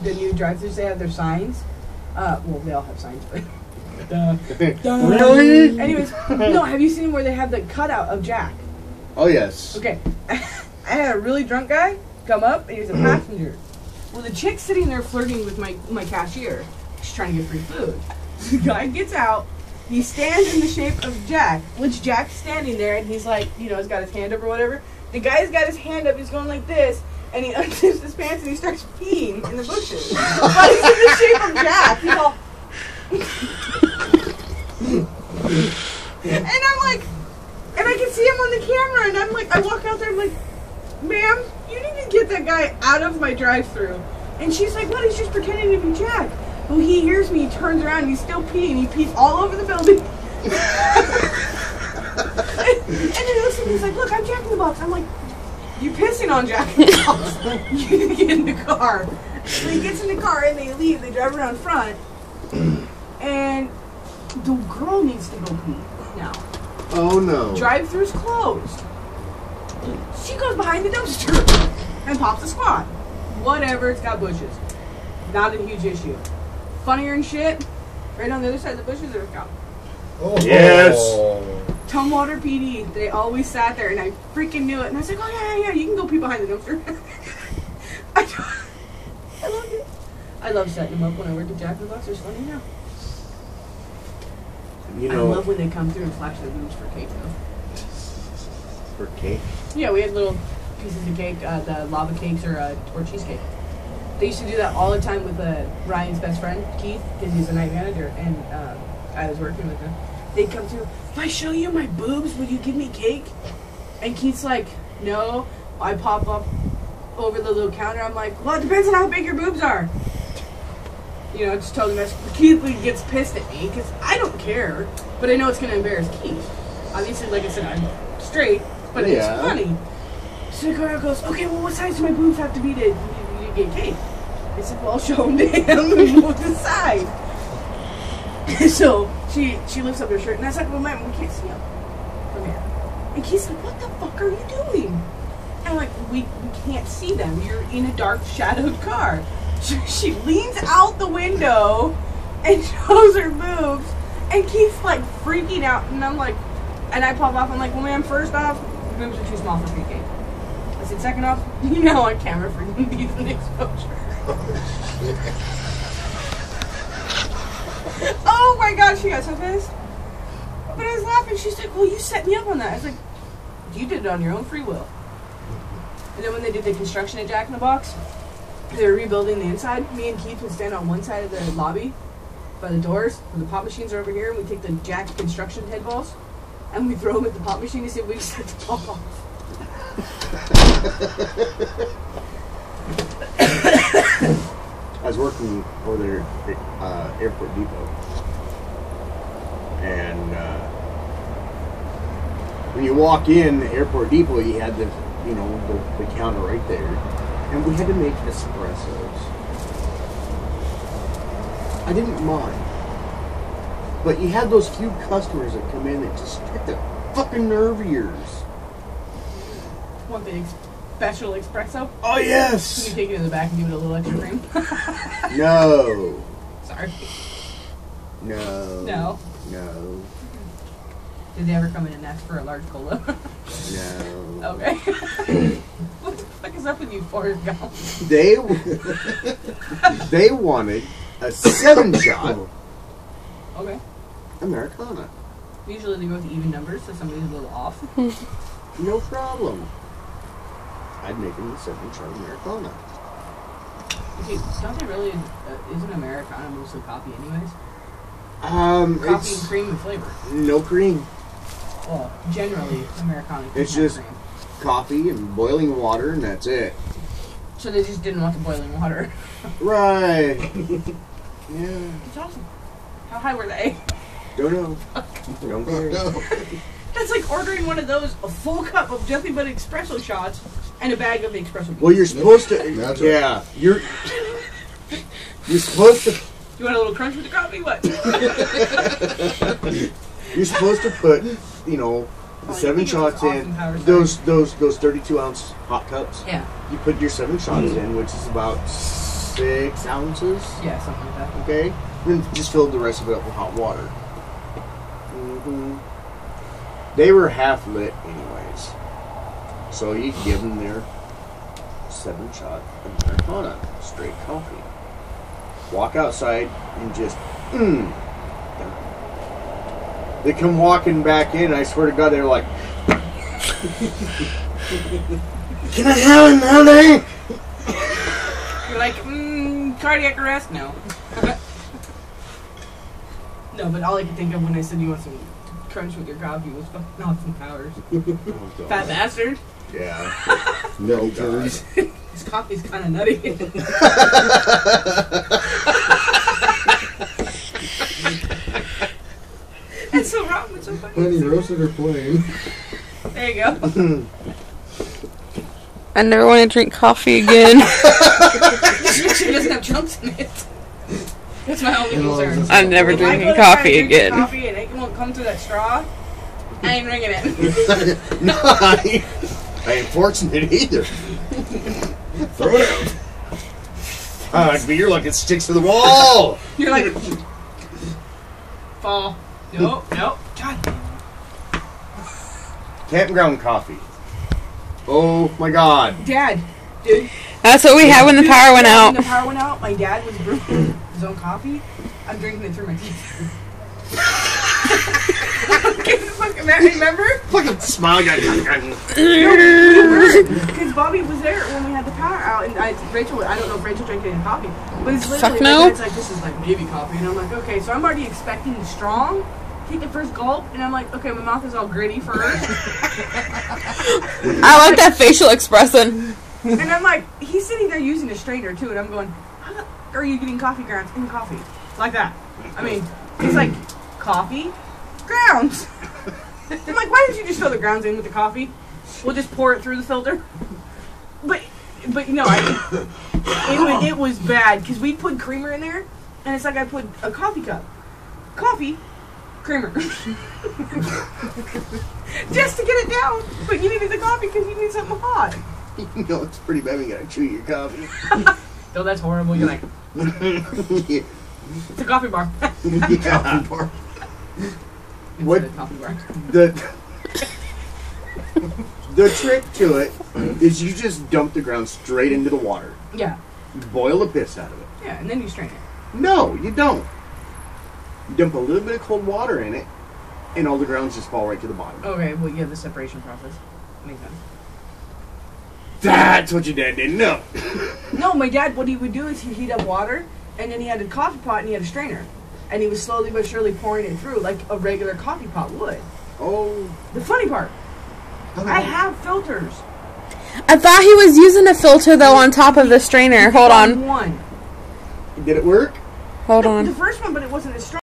the new drive-thrus, they have their signs. Well, they all have signs, but. Really? Anyways, no, have you seen where they have the cutout of Jack? Oh, yes. Okay. I had a really drunk guy come up, and he was a passenger. Well, the chick's sitting there flirting with my cashier. She's trying to get free food. So the guy gets out. He stands in the shape of Jack, which Jack's standing there, and he's like, you know, he's got his hand up or whatever. The guy's got his hand up, he's going like this, and he unzips his pants and he starts peeing in the bushes. But he's in the shape of Jack. He's all... and I'm like, and I can see him on the camera, and I'm like, I walk out there, I'm like, ma'am, you need to get that guy out of my drive-thru. And she's like, what? He's just pretending to be Jack. Well, he hears me, he turns around, and he's still peeing. He pees all over the building. and then he looks at me, he's like, look, I'm Jack in the Box. I'm like, you're pissing on Jack in the Box. You need to get in the car. So he gets in the car, and they leave. They drive around front. And the girl needs to go pee now. Oh, no. Drive-thru's closed. She goes behind the dumpster and pops a squat. Whatever, it's got bushes. Not a huge issue. Funnier and shit, right on the other side of the bushes, there's a cow. Oh. Yes. Tumwater PD, they always sat there, and I freaking knew it. And I was like, oh, yeah, you can go pee behind the dumpster. I loved it. I love setting them up when I work at Jack in the Box. It's funny now. You know, I love when they come through and flash their boobs for cake, though. For cake? Yeah, we had little pieces of cake, the lava cakes or cheesecake. They used to do that all the time with Ryan's best friend, Keith, because he's a night manager, and I was working with him. They'd come through, if I show you my boobs, would you give me cake? And Keith's like, no. I pop up over the little counter, I'm like, well, it depends on how big your boobs are. You know, just totally mess. Keith gets pissed at me, because I don't care, but I know it's going to embarrass Keith. Obviously, like I said, I'm straight, but it's funny. So the girl goes, okay, well, what size do my boobs have to be to get cake? I said, well, I'll show him to him and we'll decide. So she lifts up her shirt, and I said, well, ma'am, we can't see him from here. And Keith's like, what the fuck are you doing? And I'm like, we can't see them. You're in a dark, shadowed car. She leans out the window and shows her boobs, and Keith's like freaking out, and I'm like, and I pop off, I'm like, well, ma'am, first off, your boobs are too small for free cake. I said, second off, you know on camera for indecent exposure. Oh my god, she got so pissed. But I was laughing, she's like, well, you set me up on that. I was like, you did it on your own free will. And then when they did the construction at Jack in the Box, they were rebuilding the inside. Me and Keith would stand on one side of the lobby by the doors, where the pop machines are over here, and we take the Jack construction head balls, and we throw them at the pop machine to see if we can set the pop off. I was working over there at Airport Depot, and when you walk in Airport Depot, you had the counter right there, and we had to make espressos. I didn't mind, but you had those few customers that come in that just hit the fucking nerve of yours. Want the special espresso? Oh, yes! Can you take it in the back and give it a little extra cream? No. Sorry. No. No. No. Did they ever come in and ask for a large cola? No. Okay. What the fuck is up with you, Forrest Gump? They wanted a 7-shot Okay. Americana. Usually they go with even numbers, so somebody's a little off. No problem. I'd make them a 7-shot Americana. Dude, don't they really, isn't Americana mostly coffee anyways? Coffee and cream and flavor. No cream. Well, generally, Americana. It's just cream. Coffee and boiling water, and that's it. So they just didn't want the boiling water. Right. Yeah. It's awesome. How high were they? Don't know. Don't care. That's like ordering one of those, a full cup of nothing but espresso shots and a bag of espresso beans. Well, you're supposed to. That's yeah. Right. You're supposed to. You want a little crunch with the coffee? What? You're supposed to put, the 7 shots in. Those 32-ounce hot cups. Yeah. You put your 7 shots in, which is about 6 ounces. Yeah, something like that. Okay, then just filled the rest of it up with hot water. They were half lit, anyways. So you give them their 7-shot Americana, straight coffee. Walk outside and just, They come walking back in. I swear to God, they're like, "Can I have another?" You're like, cardiac arrest? No. No, but all I could think of when I said you want some crunch with your coffee was fucking Austin Powers. Fat bastard. Yeah. No turds. His coffee's kind of nutty. That's so wrong, but so funny. Honey roasted or plain? There you go. I never want to drink coffee again. She doesn't have chunks in it. That's my only concern. I'm never If I drinking go to try and coffee drink again. Coffee and it won't come through that straw. I ain't drinking it. No, I ain't fortunate either. Throw it out. But you're like, it sticks to the wall. You're like, fall. Nope. God. Campground coffee. Oh my God. Dad, dude. That's what we had when the power went out. When the power went out, my dad was brewing his own coffee. I'm drinking it through my teeth. Remember? Fucking smile guy. Because Bobby was there when we had the power out, and Rachel. I don't know if Rachel drank any coffee, but it's literally Fuck no. It's like, this is like baby coffee, and I'm like, okay, so I'm already expecting strong. Take the first gulp, and I'm like, okay, my mouth is all gritty first, I like that facial expression. and I'm like, he's sitting there using a strainer too, and I'm going, how the are you getting coffee grounds in coffee like that? I mean, it's like coffee grounds. I'm like, why didn't you just fill the grounds in with the coffee? We'll just pour it through the filter. But no, it was bad because we put creamer in there, and it's like I put a coffee cup, coffee, creamer, just to get it down. But you needed the coffee because you need something hot. You know, it's pretty bad when you gotta chew your coffee. Oh, that's horrible. You're like, Yeah. it's a coffee bar. Yeah. What? It's a coffee bar. The trick to it is you just dump the ground straight into the water. Yeah, Boil the piss out of it. yeah, and then you strain it. No, you don't. You dump a little bit of cold water in it, and all the grounds just fall right to the bottom. Okay, well, you have the separation process. Makes sense. That's what your dad didn't know. No, my dad, what he would do is he'd heat up water, and then he had a coffee pot and he had a strainer. And he was slowly but surely pouring it through like a regular coffee pot would. Oh. The funny part, I have filters. I thought he was using a filter though on top of the strainer. Hold on. One. Did it work? Hold The on. first one, but it wasn't as strong.